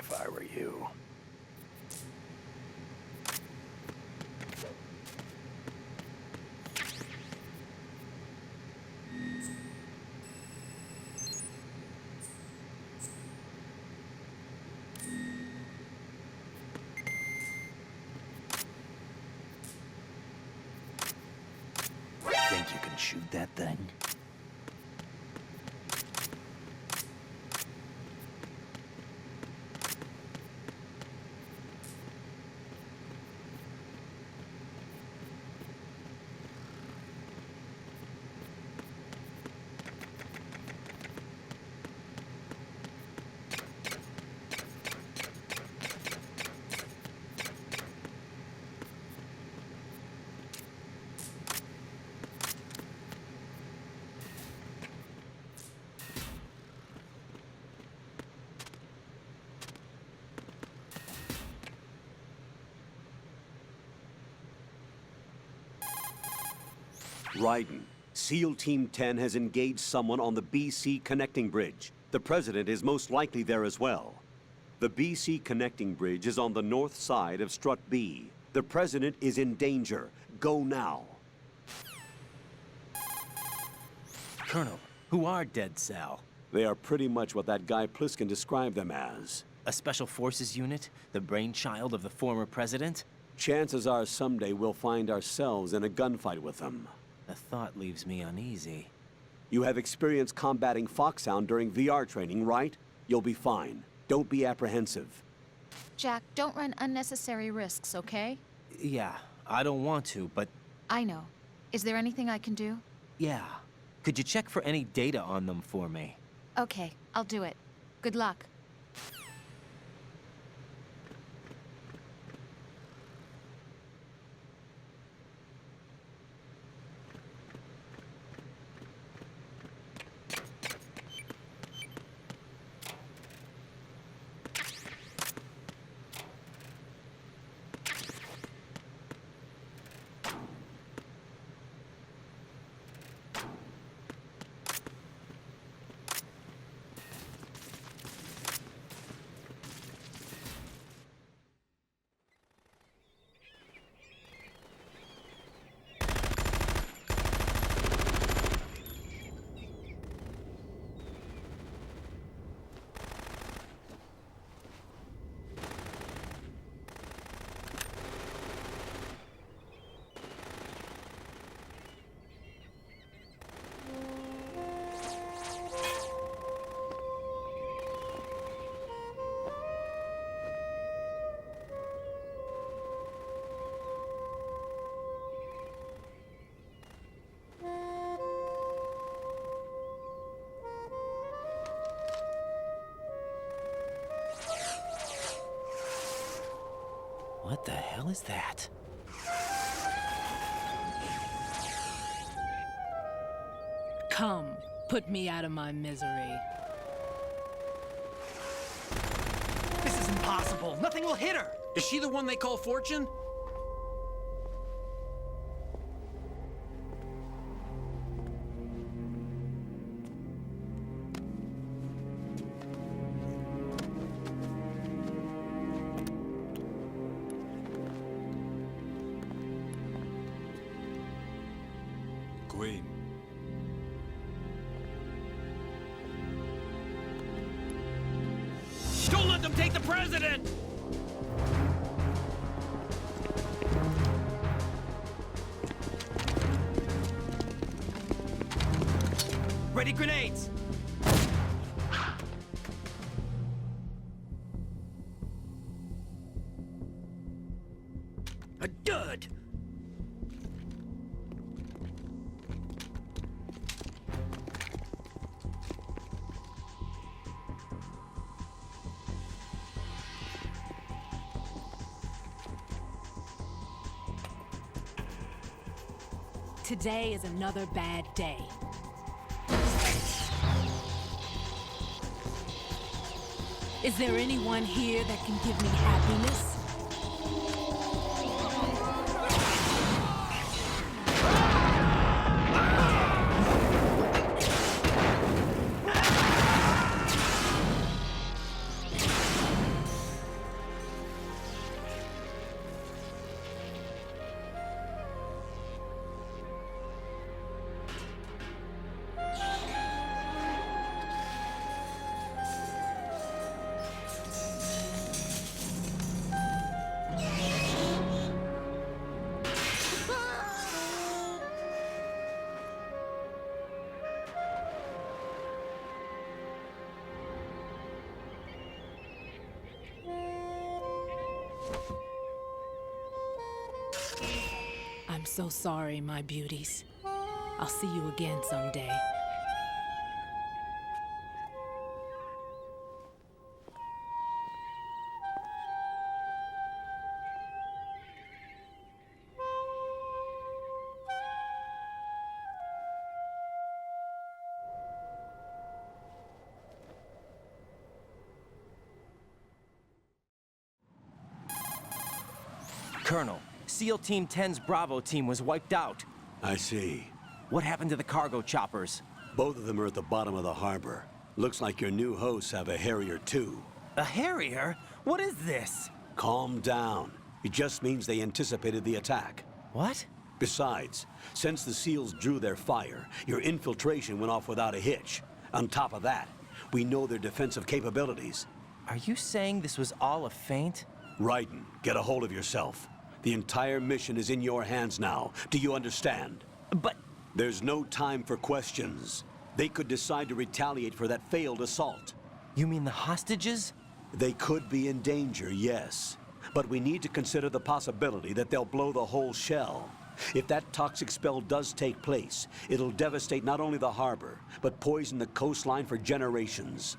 if I were you. Think you can shoot that thing? Raiden, SEAL Team 10 has engaged someone on the BC Connecting Bridge. The President is most likely there as well. The BC Connecting Bridge is on the north side of Strut B. The President is in danger. Go now. Colonel, who are Dead Sal? They are pretty much what that guy Pliskin described them as. A special forces unit? The brainchild of the former president? Chances are someday we'll find ourselves in a gunfight with them. The thought leaves me uneasy. You have experience combating Foxhound during VR training, right? You'll be fine. Don't be apprehensive. Jack, don't run unnecessary risks, okay? Yeah, I don't want to, but... I know. Is there anything I can do? Yeah. Could you check for any data on them for me? Okay, I'll do it. Good luck. What the hell is that? Come, put me out of my misery. This is impossible. Nothing will hit her. Is she the one they call Fortune? Queen. Don't let them take the president! Ready grenades! A dud! Today is another bad day. Is there anyone here that can give me happiness? I'm so sorry, my beauties. I'll see you again someday. Colonel, SEAL Team 10's Bravo team was wiped out. I see. What happened to the cargo choppers? Both of them are at the bottom of the harbor. Looks like your new hosts have a Harrier too. A Harrier? What is this? Calm down. It just means they anticipated the attack. What? Besides, since the SEALs drew their fire, your infiltration went off without a hitch. On top of that, we know their defensive capabilities. Are you saying this was all a feint? Raiden, get a hold of yourself. The entire mission is in your hands now. Do you understand? But... There's no time for questions. They could decide to retaliate for that failed assault. You mean the hostages? They could be in danger, yes. But we need to consider the possibility that they'll blow the whole shell. If that toxic spell does take place, it'll devastate not only the harbor, but poison the coastline for generations.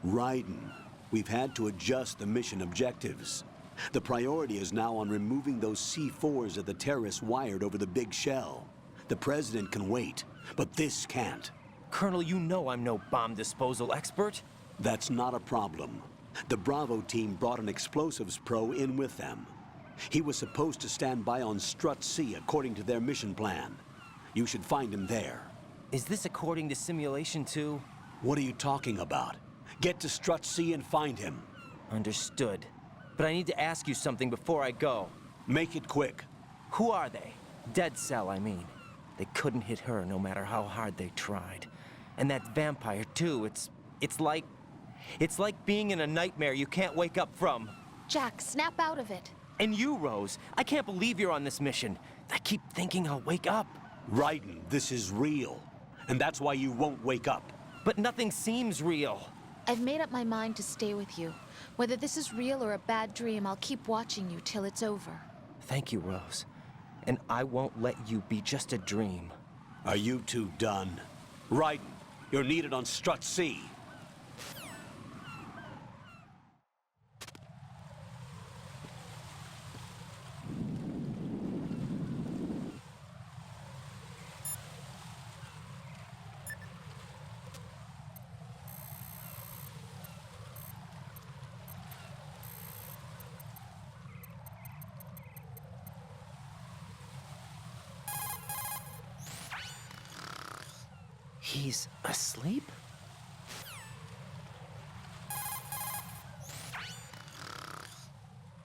Raiden, we've had to adjust the mission objectives. The priority is now on removing those C4s that the terrorists wired over the big shell. The president can wait, but this can't. Colonel, you know I'm no bomb disposal expert. That's not a problem. The Bravo team brought an explosives pro in with them. He was supposed to stand by on Strut C according to their mission plan. You should find him there. Is this according to Simulation 2? What are you talking about? Get to Strut C and find him. Understood. But I need to ask you something before I go. Make it quick. Who are they? Dead Cell, I mean. They couldn't hit her no matter how hard they tried. And that vampire, too, it's like being in a nightmare you can't wake up from. Jack, snap out of it. And you, Rose, I can't believe you're on this mission. I keep thinking I'll wake up. Raiden, this is real. And that's why you won't wake up. But nothing seems real. I've made up my mind to stay with you. Whether this is real or a bad dream, I'll keep watching you till it's over. Thank you, Rose. And I won't let you be just a dream. Are you two done? Raiden, you're needed on Strut C. He's asleep?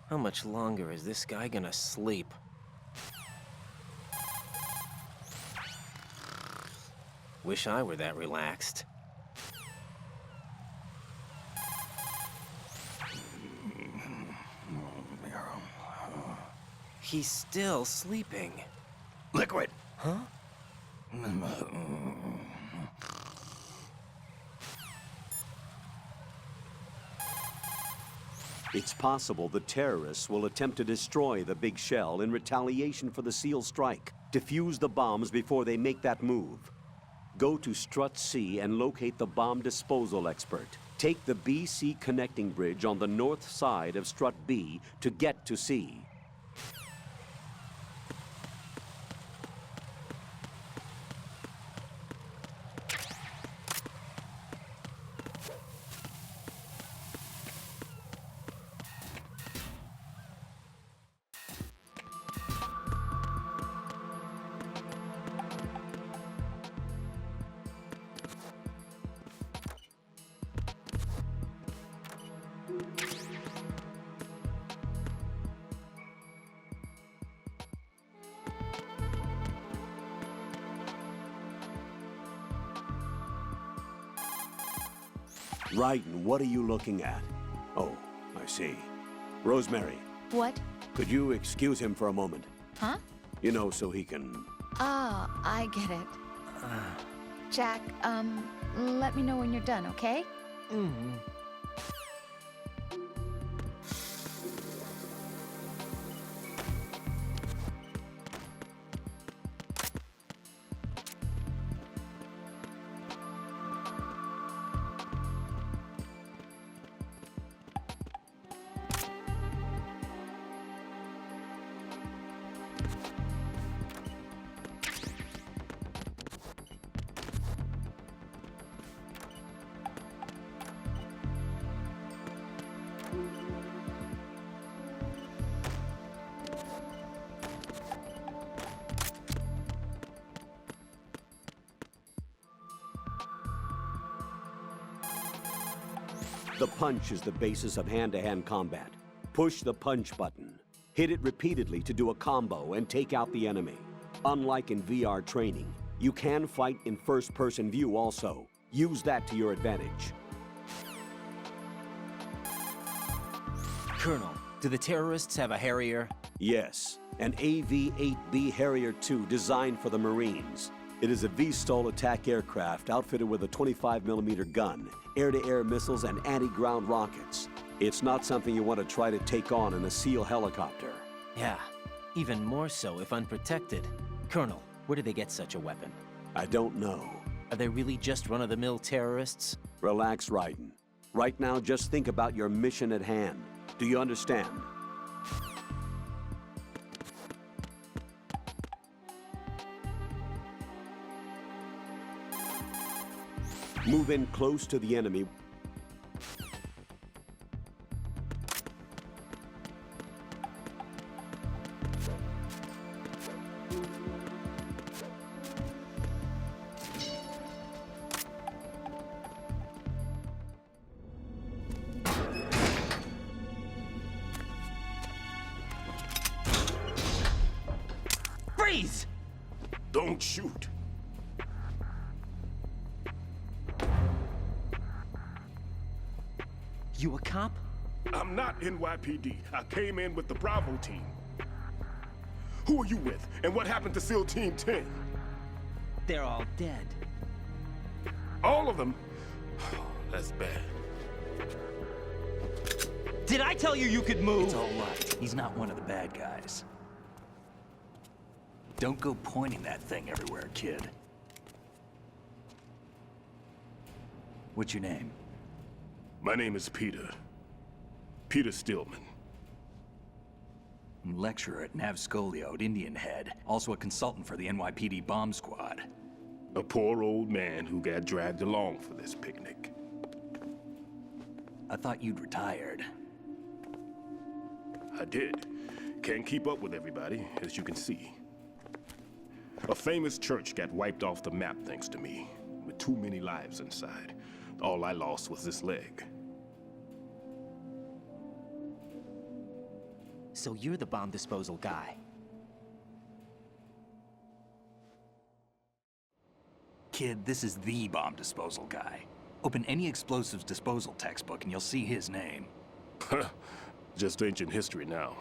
How much longer is this guy gonna sleep? Wish I were that relaxed. He's still sleeping. Liquid. Huh? It's possible the terrorists will attempt to destroy the big shell in retaliation for the SEAL strike. Defuse the bombs before they make that move. Go to Strut C and locate the bomb disposal expert. Take the BC connecting bridge on the north side of Strut B to get to C. Raiden, what are you looking at? Oh, I see. Rosemary, What? could you excuse him for a moment? Huh? You know, so he can... Ah, I get it. Jack, let me know when you're done, okay? The punch is the basis of hand-to-hand combat. Push the punch button. Hit it repeatedly to do a combo and take out the enemy. Unlike in VR training, you can fight in first-person view also. Use that to your advantage. Colonel, do the terrorists have a Harrier? Yes, an AV-8B Harrier II designed for the Marines. It is a V-STOL attack aircraft outfitted with a 25mm gun, air-to-air missiles, and anti-ground rockets. It's not something you want to try to take on in a SEAL helicopter. Yeah, even more so if unprotected. Colonel, where do they get such a weapon? I don't know. Are they really just run-of-the-mill terrorists? Relax, Raiden. Right now, just think about your mission at hand. Do you understand? Move in close to the enemy. Freeze! Don't shoot. You a cop? I'm not NYPD. I came in with the Bravo team. Who are you with? And what happened to SEAL Team 10? They're all dead. All of them? That's bad. Did I tell you could move? It's all right. He's not one of the bad guys. Don't go pointing that thing everywhere, kid. What's your name? My name is Peter. Peter Stillman. Lecturer at Nav Scolio at Indian Head. Also a consultant for the NYPD bomb squad. A poor old man who got dragged along for this picnic. I thought you'd retired. I did. Can't keep up with everybody, as you can see. A famous church got wiped off the map thanks to me, with too many lives inside. All I lost was this leg. So you're the bomb disposal guy. Kid, this is the bomb disposal guy. Open any explosives disposal textbook and you'll see his name. Just ancient history now.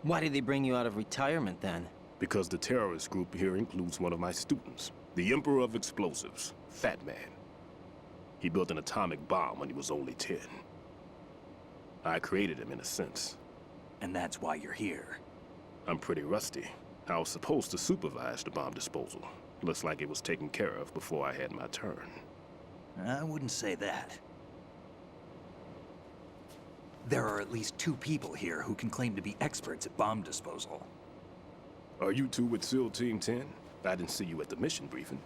Why did they bring you out of retirement then? Because the terrorist group here includes one of my students, the Emperor of Explosives, Fat Man. He built an atomic bomb when he was only 10. I created him in a sense. And that's why you're here. I'm pretty rusty. I was supposed to supervise the bomb disposal. Looks like it was taken care of before I had my turn. I wouldn't say that. There are at least 2 people here who can claim to be experts at bomb disposal. Are you two with SEAL Team 10? I didn't see you at the mission briefing.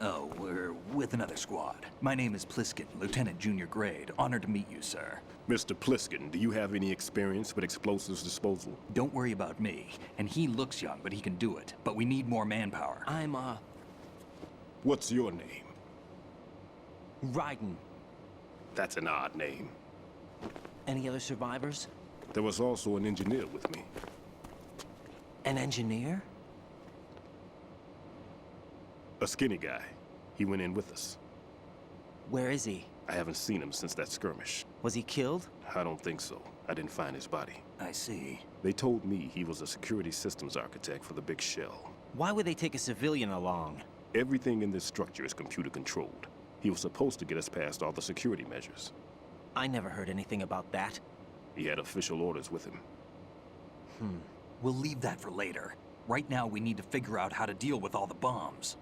Oh, we're with another squad. My name is Pliskin, Lieutenant Junior Grade. Honored to meet you, sir. Mr. Pliskin, do you have any experience with explosives disposal? Don't worry about me. And he looks young, but he can do it. But we need more manpower. I'm, What's your name? Raiden. That's an odd name. Any other survivors? There was also an engineer with me. An engineer? A skinny guy. He went in with us. Where is he? I haven't seen him since that skirmish. Was he killed? I don't think so. I didn't find his body. I see. They told me he was a security systems architect for the big shell. Why would they take a civilian along? Everything in this structure is computer controlled. He was supposed to get us past all the security measures. I never heard anything about that. He had official orders with him. We'll leave that for later. Right now, we need to figure out how to deal with all the bombs.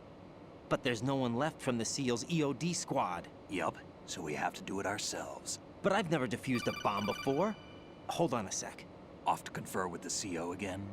But there's no one left from the SEAL's EOD squad. Yup, so we have to do it ourselves. But I've never defused a bomb before. Hold on a sec. Off to confer with the CO again?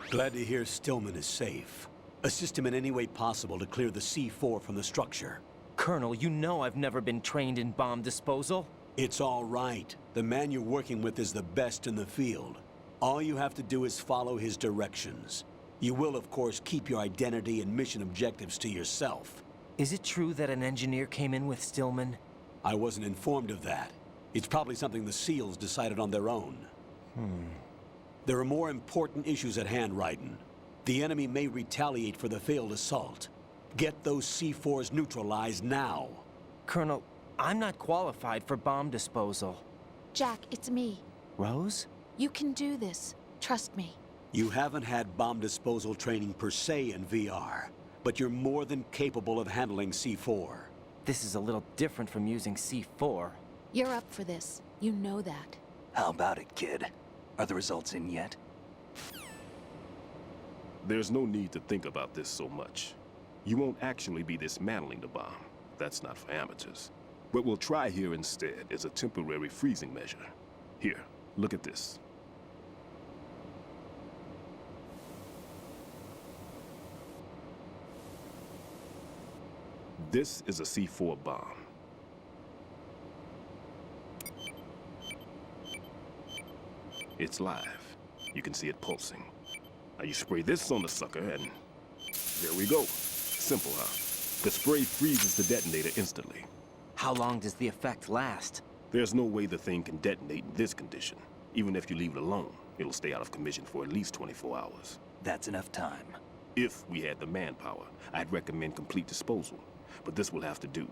Glad to hear Stillman is safe. Assist him in any way possible to clear the C4 from the structure. Colonel, you know I've never been trained in bomb disposal. It's all right. The man you're working with is the best in the field. All you have to do is follow his directions. You will, of course, keep your identity and mission objectives to yourself. Is it true that an engineer came in with Stillman? I wasn't informed of that. It's probably something the SEALs decided on their own. There are more important issues at hand, Raiden. The enemy may retaliate for the failed assault. Get those C4s neutralized now. Colonel, I'm not qualified for bomb disposal. Jack, it's me. Rose? You can do this. Trust me. You haven't had bomb disposal training per se in VR, but you're more than capable of handling C4. This is a little different from using C4. You're up for this. You know that. How about it, kid? Are the results in yet? There's no need to think about this so much. You won't actually be dismantling the bomb. That's not for amateurs. What we'll try here instead is a temporary freezing measure. Here, look at this. This is a C4 bomb. It's live. You can see it pulsing. Now you spray this on the sucker and there we go. Simple, huh? The spray freezes the detonator instantly. How long does the effect last? There's no way the thing can detonate in this condition. Even if you leave it alone, it'll stay out of commission for at least 24 hours. That's enough time. If we had the manpower, I'd recommend complete disposal. But this will have to do.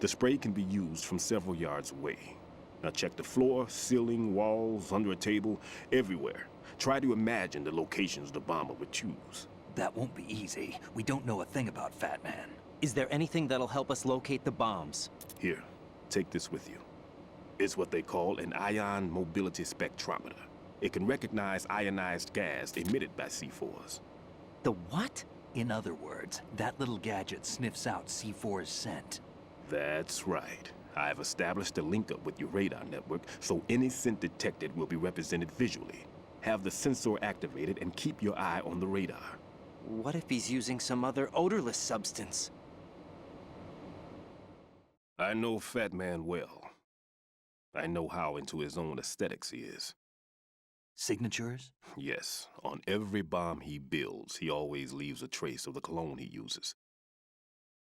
The spray can be used from several yards away. Now check the floor, ceiling, walls, under a table, everywhere. Try to imagine the locations the bomber would choose. That won't be easy. We don't know a thing about Fat Man. Is there anything that'll help us locate the bombs? Here, take this with you. It's what they call an ion mobility spectrometer. It can recognize ionized gas emitted by C4s. The what? In other words, that little gadget sniffs out C4's scent. That's right. I've established a link up with your radar network, so any scent detected will be represented visually. Have the sensor activated and keep your eye on the radar. What if he's using some other odorless substance? I know Fat Man well. I know how into his own aesthetics he is. Signatures? Yes, on every bomb he builds, he always leaves a trace of the cologne he uses.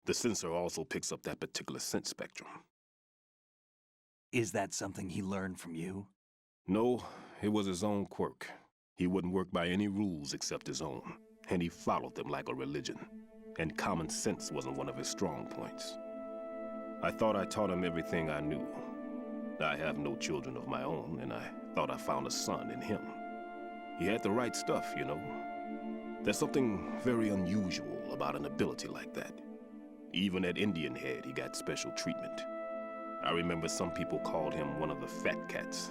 The sensor also picks up that particular scent spectrum. Is that something he learned from you? No, it was his own quirk. He wouldn't work by any rules except his own, and he followed them like a religion. And common sense wasn't one of his strong points. I thought I taught him everything I knew. I have no children of my own, and I thought I found a son in him. He had the right stuff, you know. There's something very unusual about an ability like that. Even at Indian Head, he got special treatment. I remember some people called him one of the fat cats.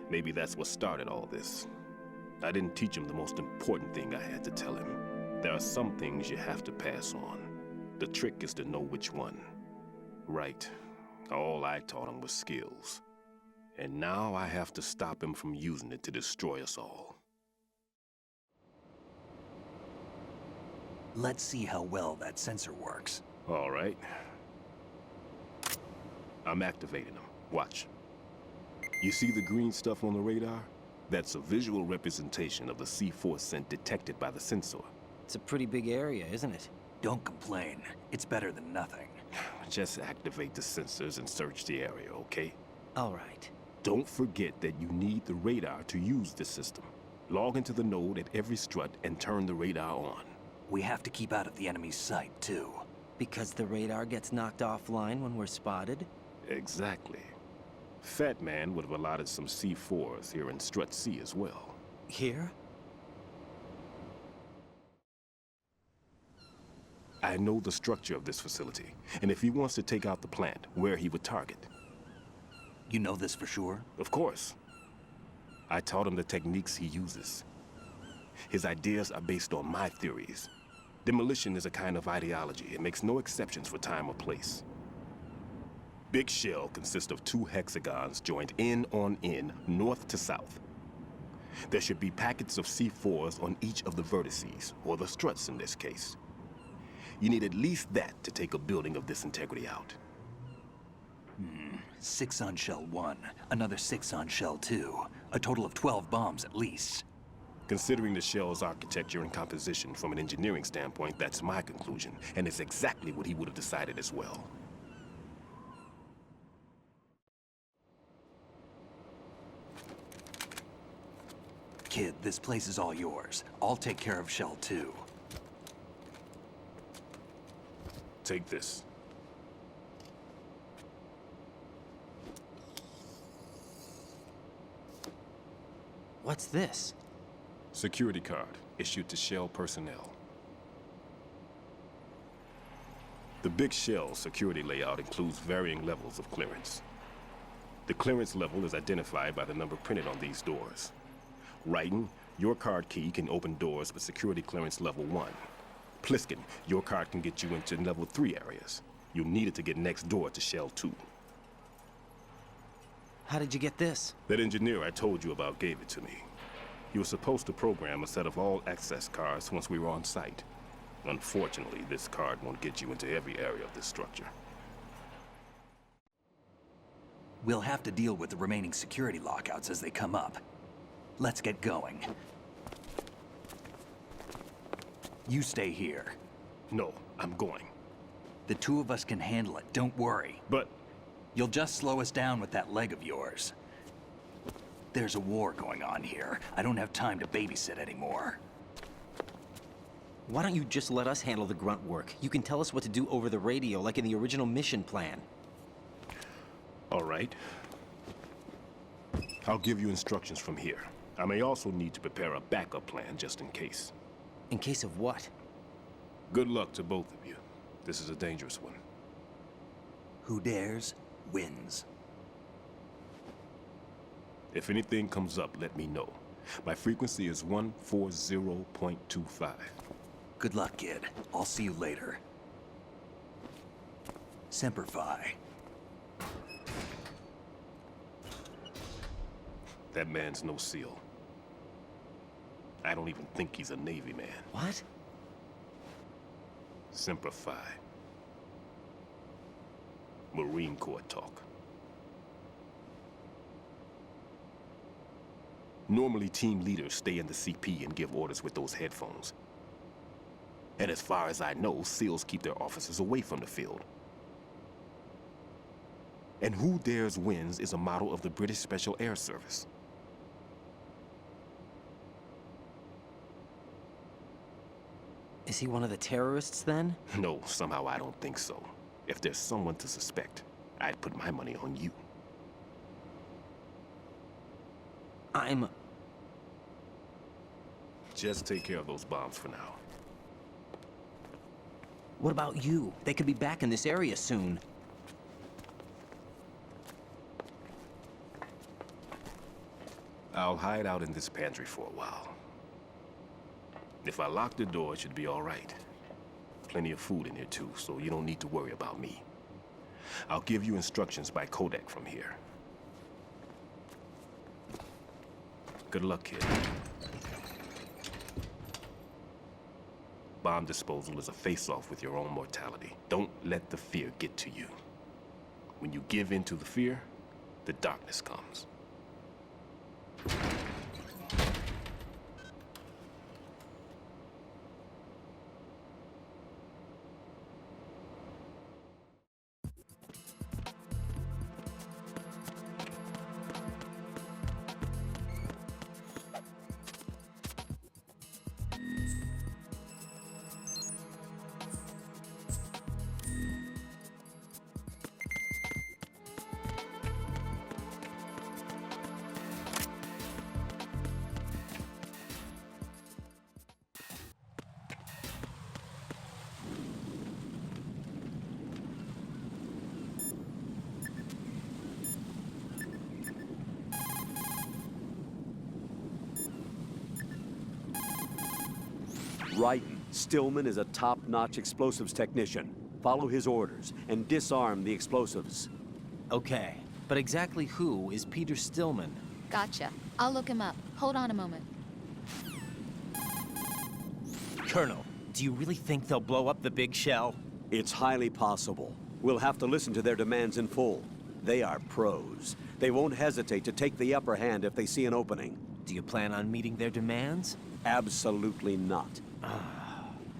Maybe that's what started all this. I didn't teach him the most important thing I had to tell him. There are some things you have to pass on. The trick is to know which one. Right. All I taught him was skills. And now I have to stop him from using it to destroy us all. Let's see how well that sensor works. All right. I'm activating them. Watch. You see the green stuff on the radar? That's a visual representation of the C4 scent detected by the sensor. It's a pretty big area, isn't it? Don't complain. It's better than nothing. Just activate the sensors and search the area, okay? All right. Don't forget that you need the radar to use this system. Log into the node at every strut and turn the radar on. We have to keep out of the enemy's sight, too. Because the radar gets knocked offline when we're spotted? Exactly. Fat Man would have allotted some C4s here in Strut C as well. Here? I know the structure of this facility, and if he wants to take out the plant, where he would target. You know this for sure? Of course. I taught him the techniques he uses. His ideas are based on my theories. Demolition is a kind of ideology. It makes no exceptions for time or place. Big shell consists of 2 hexagons joined end on end, north to south. There should be packets of C4s on each of the vertices, or the struts in this case. You need at least that to take a building of this integrity out. 6 on shell 1, another 6 on shell 2. A total of 12 bombs at least. Considering the shell's architecture and composition from an engineering standpoint, that's my conclusion, and it's exactly what he would have decided as well. Kid, this place is all yours. I'll take care of Shell 2. Take this. What's this? Security card, issued to Shell personnel. The Big Shell security layout includes varying levels of clearance. The clearance level is identified by the number printed on these doors. Raiden, your card key can open doors with security clearance level 1. Pliskin, your card can get you into level 3 areas. You'll need it to get next door to Shell 2. How did you get this? That engineer I told you about gave it to me. He was supposed to program a set of all-access cards once we were on site. Unfortunately, this card won't get you into every area of this structure. We'll have to deal with the remaining security lockouts as they come up. Let's get going. You stay here. No, I'm going. The two of us can handle it, don't worry. But You'll just slow us down with that leg of yours. There's a war going on here. I don't have time to babysit anymore. Why don't you just let us handle the grunt work? You can tell us what to do over the radio, like in the original mission plan. all right. I'll give you instructions from here. I may also need to prepare a backup plan just in case. In case of what? Good luck to both of you. This is a dangerous one. Who dares, wins. If anything comes up, let me know. My frequency is 140.25. Good luck, kid. I'll see you later. Semper Fi. That man's no SEAL. I don't even think he's a Navy man. What? Semper Fi. Marine Corps talk. Normally, team leaders stay in the CP and give orders with those headphones. And as far as I know, SEALs keep their officers away from the field. And Who Dares Wins is a model of the British Special Air Service. Is he one of the terrorists, then? No, somehow I don't think so. If there's someone to suspect, I'd put my money on you. Just take care of those bombs for now. What about you? They could be back in this area soon. I'll hide out in this pantry for a while. If I lock the door, it should be all right. Plenty of food in here too, so you don't need to worry about me. I'll give you instructions by codec from here. Good luck, kid. Bomb disposal is a face-off with your own mortality. Don't let the fear get to you. When you give in to the fear, the darkness comes. Raiden, Stillman is a top-notch explosives technician. Follow his orders and disarm the explosives. Okay, but exactly who is Peter Stillman? Gotcha. I'll look him up. Hold on a moment. Colonel, do you really think they'll blow up the big shell? It's highly possible. We'll have to listen to their demands in full. They are pros. They won't hesitate to take the upper hand if they see an opening. Do you plan on meeting their demands? Absolutely not.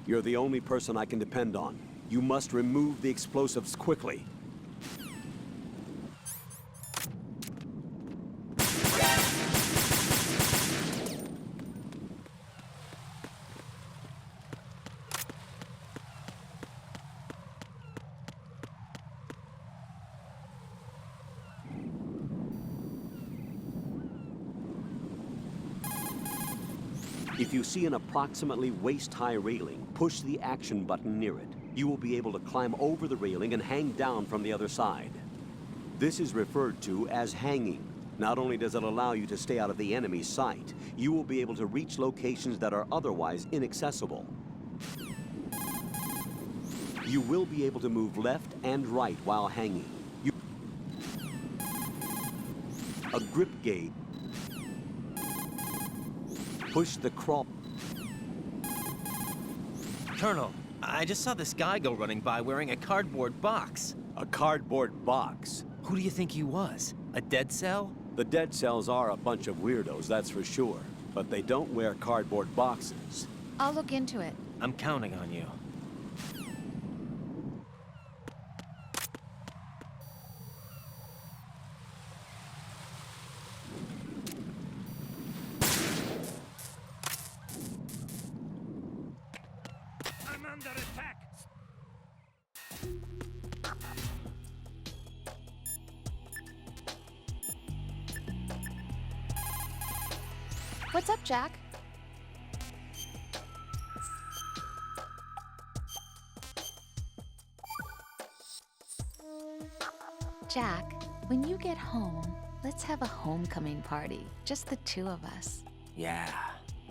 You're the only person I can depend on. You must remove the explosives quickly. If you see an approximately waist-high railing, push the action button near it. You will be able to climb over the railing and hang down from the other side. This is referred to as hanging. Not only does it allow you to stay out of the enemy's sight, you will be able to reach locations that are otherwise inaccessible. You will be able to move left and right while hanging. A grip gauge. Push the crawl. Colonel, I just saw this guy go running by wearing a cardboard box. A cardboard box. Who do you think he was? A dead cell? The dead cells are a bunch of weirdos, that's for sure. But they don't wear cardboard boxes. I'll look into it. I'm counting on you. I'm under attack! What's up, Jack? Jack, when you get home, let's have a homecoming party. Just the two of us. Yeah,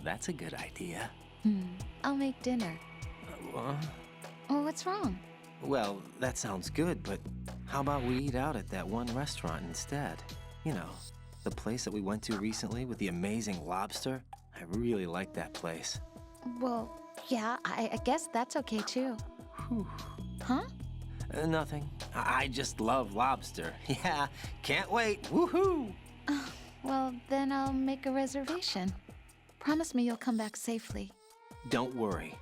that's a good idea. I'll make dinner. Oh, what's wrong? Well, that sounds good, but how about we eat out at that one restaurant instead? You know, the place that we went to recently with the amazing lobster. I really like that place. Well, yeah, I guess that's okay too. Huh? Nothing. I just love lobster. Yeah, can't wait. Woohoo! Well, then I'll make a reservation. Promise me you'll come back safely. Don't worry.